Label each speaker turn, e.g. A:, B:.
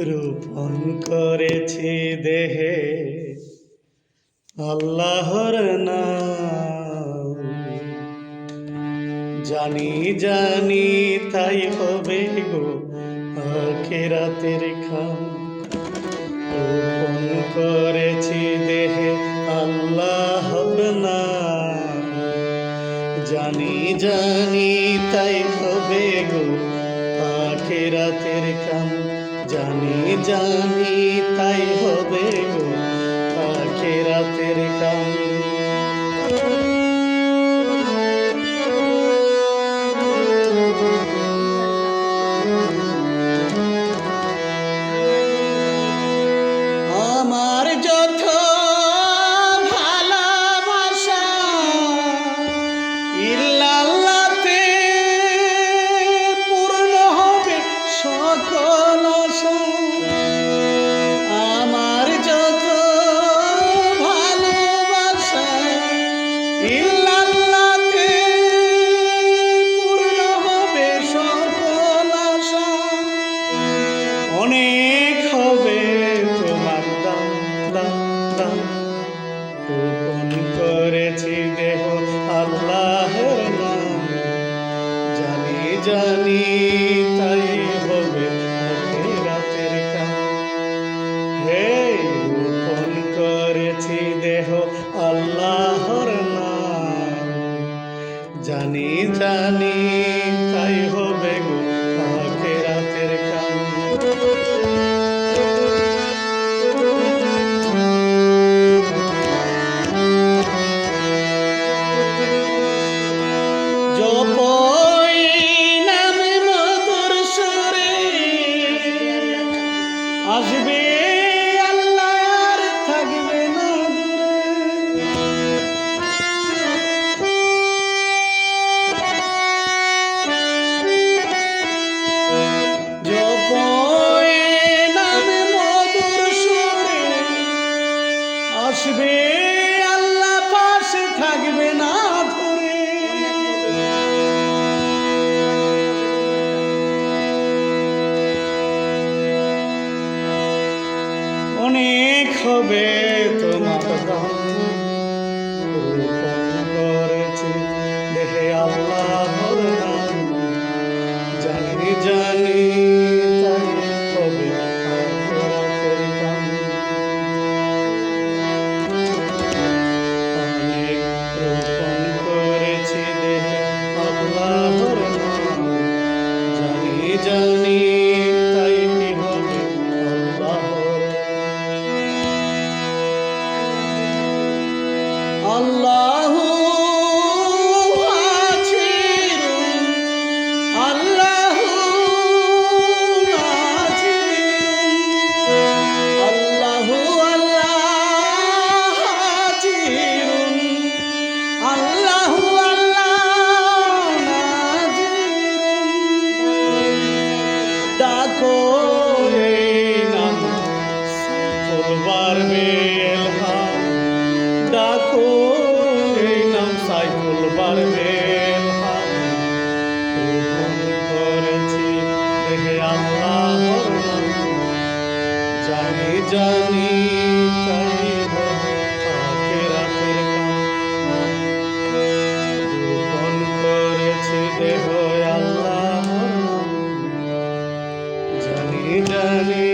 A: রোপণ করেছি দেহে আল্লাহর নাম। জানি জানি তাই হবে গো আখিরাতের খাম। রোপণ করেছি দেহে আল্লাহর নাম। জানি জানি তাই হবে গো আখিরাতের কাম। জানি জানি তাই হবে গো আখিরাতের কাম। আমার যত ভালোবাসা ইল্লাল্লাহতে পূর্ণ হবে সকল আশা। আমার যত ভালোবাসা ইল্লাল্লাহতে পূর্ণ হবে সকল আশা। অনেক হবে তোমার দাম দাম দাম। রোপণ করেছি দেহ আল্লাহর নাম। জানি জানি তাই হবে আখিরাতের কাম। হে রোপণ করেছি দেহ আল্লাহর নাম। জানি জানি তাই হবে গো আখিরাতের কাম। জপই নামে মধুর সুরে আসবে আল্লাহ আর থাকবে না দূরে। জপই নামে মধুর সুরে আসবে আল্লাহ পাশে থাকবে না ধরে। অনেক হবে তোমার দাম। রোপণ করেছি দেহে আল্লাহর নাম। জানি জানি তাই হবে আখিরাতের কাম। অনেক রোপণ করেছি দেহে আল্লাহর নাম। জানি জানি তাই হবে আল্লাহর। আল্লাহু আছিরুন আল্লাহু নাজিরুন। আল্লাহু আল্লাহ আছিরুন আল্লাহু আল্লাহ নাজিরুন। ডাকো এই নাম সাইফুল বারবে ইলহাম। ডাকো এই নাম সাইফুল বারবে ইলহাম। রোপণ করেছি দেহে আল্লাহর নাম। জানি জানি তাই হবে আখিরাতের কাম। রোপণ করেছি দেহ আল্লাহর নাম। জানি জানি